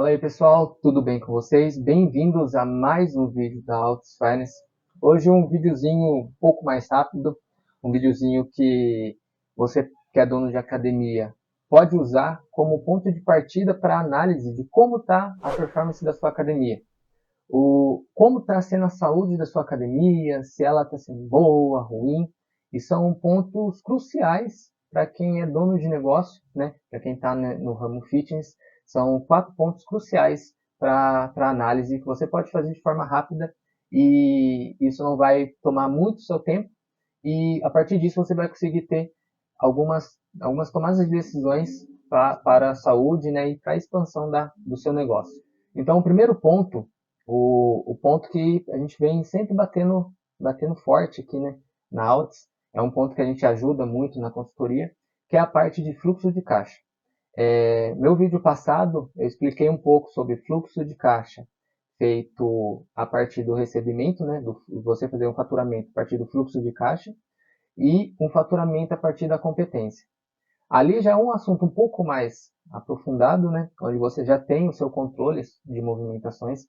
Fala aí pessoal, tudo bem com vocês? Bem-vindos a mais um vídeo da Altus Finance. Hoje um videozinho um pouco mais rápido, um videozinho que você que é dono de academia pode usar como ponto de partida para análise de como está a performance da sua academia. Como está sendo a saúde da sua academia, se ela está sendo boa, ruim, e são pontos cruciais para quem é dono de negócio, né? Para quem está no ramo fitness, são 4 pontos cruciais para análise que você pode fazer de forma rápida e isso não vai tomar muito seu tempo e a partir disso você vai conseguir ter algumas tomadas de decisões para a saúde, né, e para a expansão do seu negócio. Então, o primeiro ponto, o ponto que a gente vem sempre batendo forte aqui, né, na Alts, é um ponto que a gente ajuda muito na consultoria, que é a parte de fluxo de caixa. Meu vídeo passado eu expliquei um pouco sobre fluxo de caixa feito a partir do recebimento, né, você fazer um faturamento a partir do fluxo de caixa e um faturamento a partir da competência. Ali já é um assunto um pouco mais aprofundado, né, onde você já tem o seu controle de movimentações,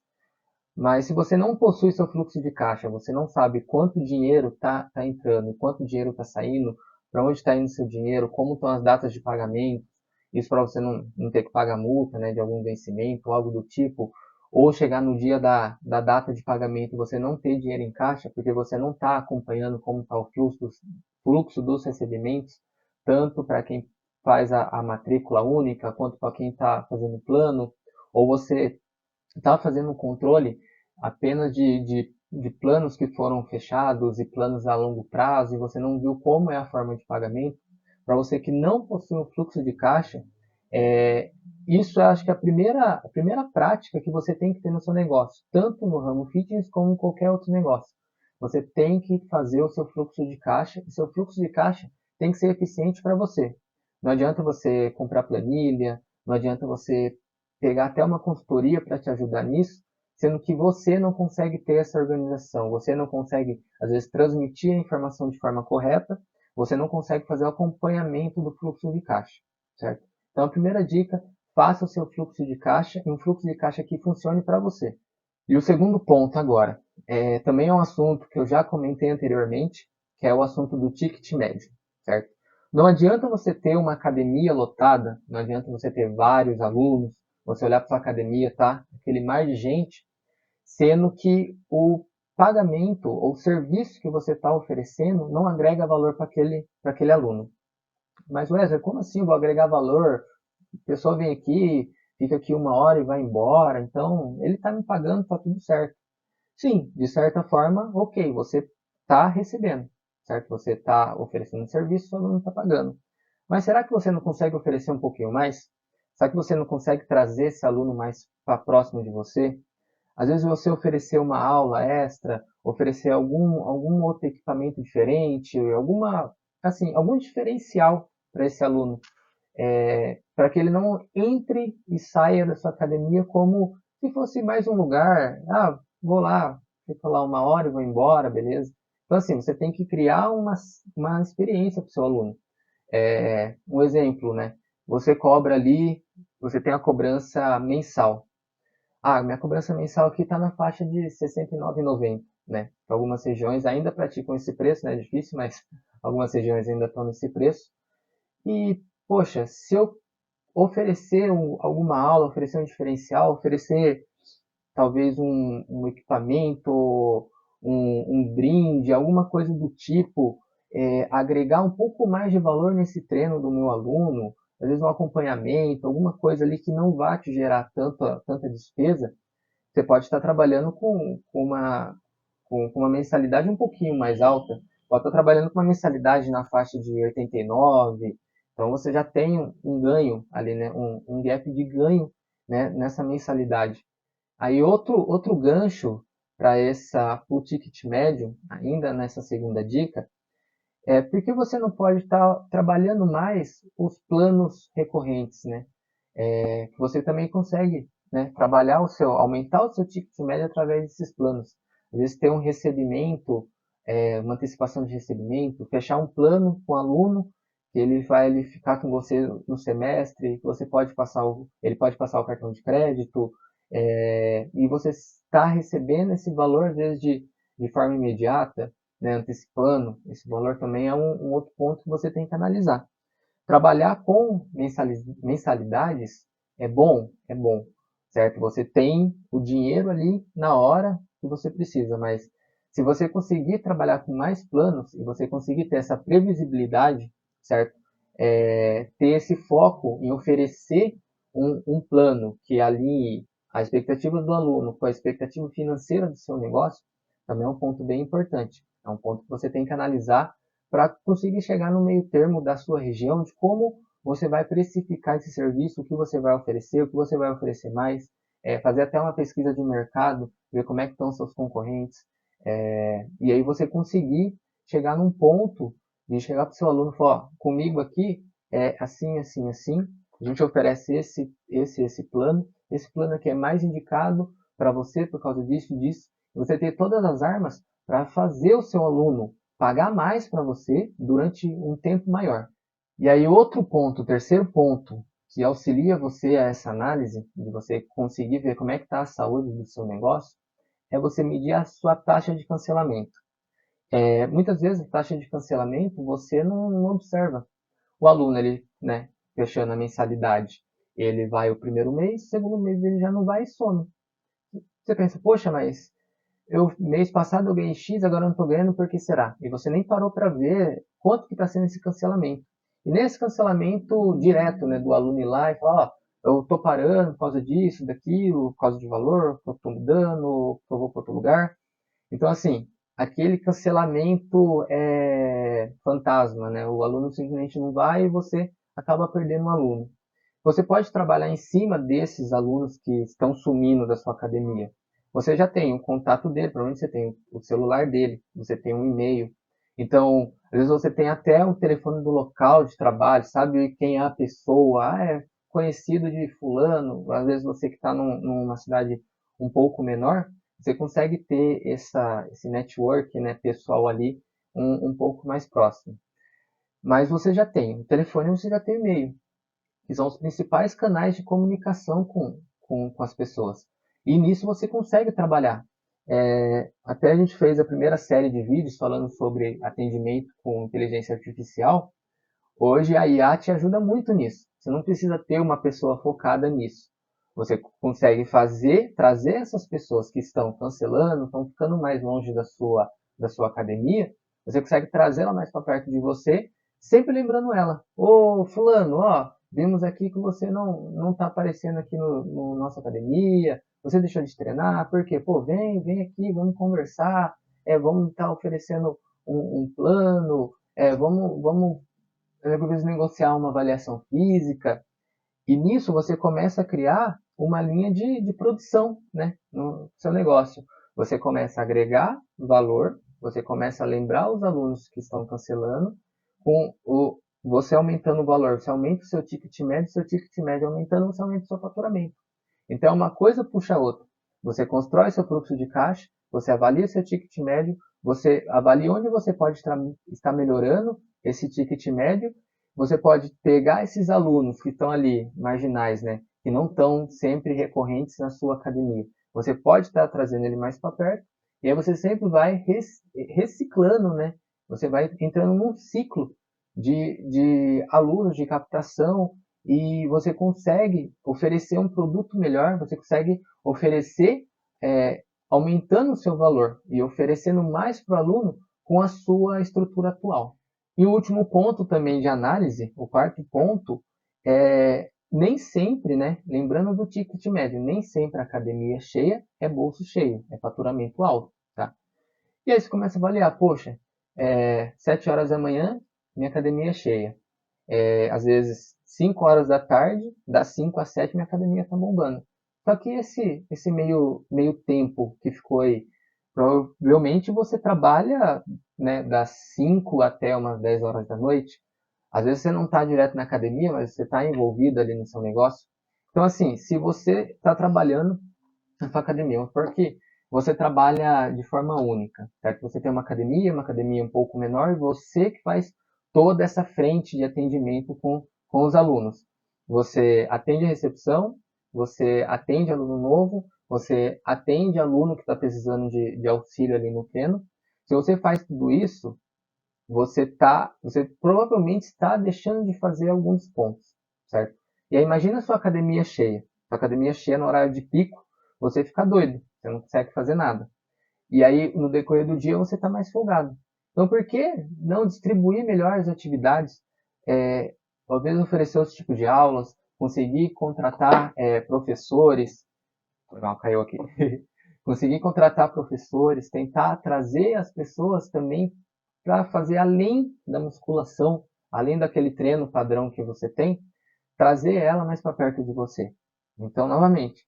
mas se você não possui seu fluxo de caixa, você não sabe quanto dinheiro tá entrando, quanto dinheiro está saindo, para onde está indo seu dinheiro, como estão as datas de pagamento, isso para você não ter que pagar multa, né, de algum vencimento, algo do tipo, ou chegar no dia da data de pagamento e você não ter dinheiro em caixa, porque você não está acompanhando como está o fluxo dos recebimentos, tanto para quem faz a matrícula única, quanto para quem está fazendo plano, ou você está fazendo um controle apenas de planos que foram fechados e planos a longo prazo e você não viu como é a forma de pagamento, para você que não possui um fluxo de caixa, isso eu acho que é a primeira prática que você tem que ter no seu negócio, tanto no ramo fitness como em qualquer outro negócio. Você tem que fazer o seu fluxo de caixa e seu fluxo de caixa tem que ser eficiente para você. Não adianta você comprar planilha, não adianta você pegar até uma consultoria para te ajudar nisso, sendo que você não consegue ter essa organização, você não consegue, às vezes, transmitir a informação de forma correta, você não consegue fazer o acompanhamento do fluxo de caixa, certo? Então, a primeira dica, faça o seu fluxo de caixa e um fluxo de caixa que funcione para você. E o segundo ponto agora, também é um assunto que eu já comentei anteriormente, que é o assunto do ticket médio, certo? Não adianta você ter uma academia lotada, não adianta você ter vários alunos, você olhar para sua academia, tá? Aquele mar de gente, sendo que o pagamento ou serviço que você está oferecendo não agrega valor para aquele aluno. Mas Wesley, como assim eu vou agregar valor? A pessoa vem aqui, fica aqui 1 hora e vai embora, então ele está me pagando, está tudo certo. Sim, de certa forma, ok, você está recebendo, certo? Você está oferecendo um serviço, seu aluno está pagando. Mas será que você não consegue oferecer um pouquinho mais? Será que você não consegue trazer esse aluno mais para próximo de você? Às vezes você oferecer uma aula extra, oferecer algum outro equipamento diferente, algum diferencial para esse aluno, para que ele não entre e saia da sua academia como se fosse mais um lugar. Ah, vou lá, fico lá 1 hora e vou embora, beleza? Então assim, você tem que criar uma experiência para o seu aluno. Um exemplo, né? Você cobra ali, você tem a cobrança mensal. Ah, minha cobrança mensal aqui está na faixa de R$ 69,90, né? Algumas regiões ainda praticam esse preço, né? É difícil, mas algumas regiões ainda estão nesse preço. E, poxa, se eu oferecer alguma aula, oferecer um diferencial, oferecer talvez um equipamento, um brinde, alguma coisa do tipo, agregar um pouco mais de valor nesse treino do meu aluno, às vezes um acompanhamento, alguma coisa ali que não vá te gerar tanta despesa, você pode estar trabalhando com uma mensalidade um pouquinho mais alta. Pode estar trabalhando com uma mensalidade na faixa de 89, então você já tem um ganho ali, né? Um gap de ganho, né? Nessa mensalidade. Aí outro gancho para essa full ticket médio, ainda nessa segunda dica, é porque você não pode estar trabalhando mais os planos recorrentes, né? Que você também consegue, né, aumentar o seu ticket médio através desses planos. Às vezes ter um recebimento, uma antecipação de recebimento, fechar um plano com o aluno que ele vai ali ficar com você no semestre, que você pode passar ele pode passar o cartão de crédito, e você está recebendo esse valor, às vezes, de forma imediata, né, antecipando. Esse valor também é um outro ponto que você tem que analisar. Trabalhar com mensalidades é bom, certo? Você tem o dinheiro ali na hora que você precisa, mas se você conseguir trabalhar com mais planos e você conseguir ter essa previsibilidade, certo? Ter esse foco em oferecer um plano que alinhe a expectativa do aluno com a expectativa financeira do seu negócio, também é um ponto bem importante. É um ponto que você tem que analisar para conseguir chegar no meio termo da sua região de como você vai precificar esse serviço, o que você vai oferecer, o que você vai oferecer mais, fazer até uma pesquisa de mercado, ver como é que estão os seus concorrentes, e aí você conseguir chegar num ponto de chegar para o seu aluno e falar, ó, comigo aqui é assim, assim, assim, a gente oferece esse plano, esse plano aqui é mais indicado para você por causa disso e disso, e você ter todas as armas para fazer o seu aluno pagar mais para você durante um tempo maior. E aí outro ponto, o terceiro ponto, que auxilia você a essa análise, de você conseguir ver como é que está a saúde do seu negócio, é você medir a sua taxa de cancelamento. Muitas vezes a taxa de cancelamento você não observa. O aluno, ele, né, fechando a mensalidade, ele vai o primeiro mês, o segundo mês ele já não vai e some. Você pensa, poxa, mas mês passado eu ganhei X, agora eu não estou ganhando, por que será? E você nem parou para ver quanto que está sendo esse cancelamento. E nesse cancelamento direto, né, do aluno ir lá e falar, ó, eu estou parando por causa disso, daquilo, por causa de valor, eu estou mudando, eu vou para outro lugar. Então, assim, aquele cancelamento é fantasma, né? O aluno simplesmente não vai e você acaba perdendo um aluno. Você pode trabalhar em cima desses alunos que estão sumindo da sua academia. Você já tem o contato dele, provavelmente você tem o celular dele, você tem um e-mail. Então, às vezes você tem até o telefone do local de trabalho, sabe quem é a pessoa, é conhecido de fulano. Às vezes você que está numa cidade um pouco menor, você consegue ter esse network, né, pessoal ali um pouco mais próximo. Mas você já tem o telefone, você já tem o e-mail, que são os principais canais de comunicação com as pessoas. E nisso você consegue trabalhar. Até a gente fez a primeira série de vídeos falando sobre atendimento com inteligência artificial. Hoje a IA te ajuda muito nisso. Você não precisa ter uma pessoa focada nisso. Você consegue trazer essas pessoas que estão cancelando, estão ficando mais longe da sua academia, você consegue trazê-la mais para perto de você, sempre lembrando ela. Ô, fulano, ó, vimos aqui que você não está aparecendo aqui no nossa academia, você deixou de treinar, por quê? Pô, vem aqui, vamos conversar, vamos estar oferecendo um plano, vamos talvez negociar uma avaliação física, e nisso você começa a criar uma linha de produção, né, no seu negócio. Você começa a agregar valor, você começa a lembrar os alunos que estão cancelando, você aumentando o valor, você aumenta o seu ticket médio aumentando, você aumenta o seu faturamento. Então, uma coisa puxa a outra. Você constrói seu fluxo de caixa, você avalia seu ticket médio, você avalia onde você pode estar melhorando esse ticket médio. Você pode pegar esses alunos que estão ali, marginais, né, que não estão sempre recorrentes na sua academia. Você pode estar trazendo ele mais para perto, e aí você sempre vai reciclando, né? Você vai entrando num ciclo de alunos, de captação, e você consegue oferecer um produto melhor, você consegue oferecer aumentando o seu valor e oferecendo mais para o aluno com a sua estrutura atual. E o último ponto também de análise, o quarto ponto, nem sempre, né? Lembrando do ticket médio, nem sempre a academia cheia é bolso cheio, é faturamento alto, tá? E aí você começa a avaliar, poxa, 7 horas da manhã, minha academia é cheia. Às vezes 5 horas da tarde, das 5 às 7 minha academia está bombando. Só que esse meio tempo que ficou aí, provavelmente você trabalha, né, das 5 até umas 10 horas da noite. Às vezes você não está direto na academia, mas você está envolvido ali no seu negócio. Então, assim, se você está trabalhando na sua academia, porque você trabalha de forma única, certo? Você tem uma academia um pouco menor, e você que faz toda essa frente de atendimento com os alunos. Você atende a recepção, você atende aluno novo, você atende aluno que está precisando de auxílio ali no treino. Se você faz tudo isso, você provavelmente está deixando de fazer alguns pontos, certo? E aí imagina a sua academia cheia. Sua academia cheia no horário de pico, você fica doido, você não consegue fazer nada. E aí, no decorrer do dia, você está mais folgado. Então, por que não distribuir melhor as atividades? Talvez oferecer outro tipo de aulas, conseguir contratar professores. Não, caiu aqui. Conseguir contratar professores, tentar trazer as pessoas também para fazer além da musculação, além daquele treino padrão que você tem, trazer ela mais para perto de você. Então, novamente,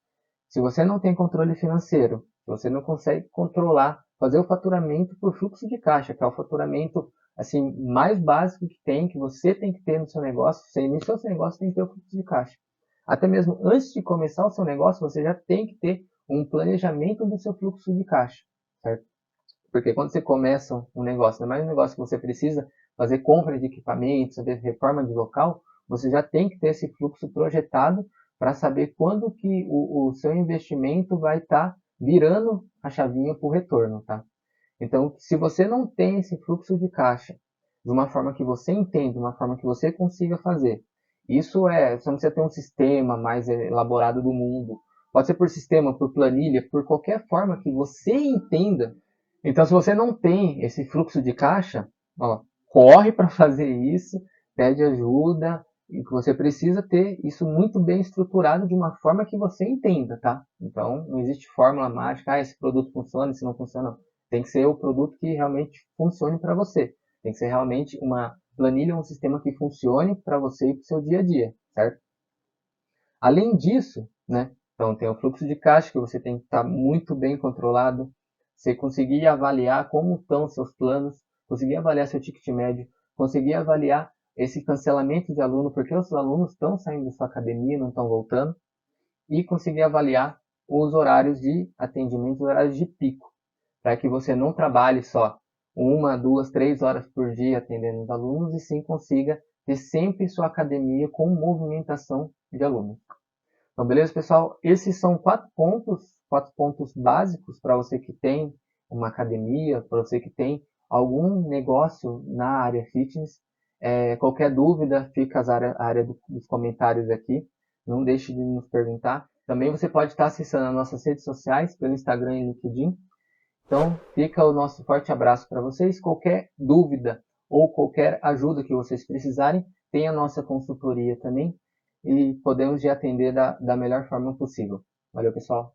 se você não tem controle financeiro, se você não consegue controlar, fazer o faturamento por fluxo de caixa, que é o faturamento assim mais básico que você tem que ter no seu negócio. Você inicia o seu negócio, tem que ter o fluxo de caixa. Até mesmo antes de começar o seu negócio, você já tem que ter um planejamento do seu fluxo de caixa, certo? Porque quando você começa um negócio, ainda mais um negócio que você precisa fazer compra de equipamentos, fazer reforma de local, você já tem que ter esse fluxo projetado para saber quando que o seu investimento vai estar virando a chavinha para o retorno, tá? Então, se você não tem esse fluxo de caixa de uma forma que você entende, de uma forma que você consiga fazer, você não precisa ter um sistema mais elaborado do mundo. Pode ser por sistema, por planilha, por qualquer forma que você entenda. Então, se você não tem esse fluxo de caixa, ó, corre para fazer isso, pede ajuda, e que você precisa ter isso muito bem estruturado de uma forma que você entenda, tá? Então, não existe fórmula mágica, esse produto funciona, esse não funciona. Tem que ser o produto que realmente funcione para você. Tem que ser realmente uma planilha, um sistema que funcione para você e para o seu dia a dia, certo? Além disso, né? Então tem o fluxo de caixa que você tem que estar muito bem controlado. Você conseguir avaliar como estão os seus planos, conseguir avaliar seu ticket médio, conseguir avaliar esse cancelamento de aluno, porque os alunos estão saindo da sua academia, não estão voltando, e conseguir avaliar os horários de atendimento, os horários de pico, para que você não trabalhe só 1, 2, 3 horas por dia atendendo os alunos, e sim consiga ter sempre sua academia com movimentação de alunos. Então, beleza, pessoal? Esses são 4 pontos básicos para você que tem uma academia, para você que tem algum negócio na área fitness. Qualquer dúvida, fica a área dos comentários aqui. Não deixe de nos perguntar. Também você pode estar acessando as nossas redes sociais, pelo Instagram e LinkedIn. Então, fica o nosso forte abraço para vocês. Qualquer dúvida ou qualquer ajuda que vocês precisarem, tem a nossa consultoria também e podemos te atender da melhor forma possível. Valeu, pessoal!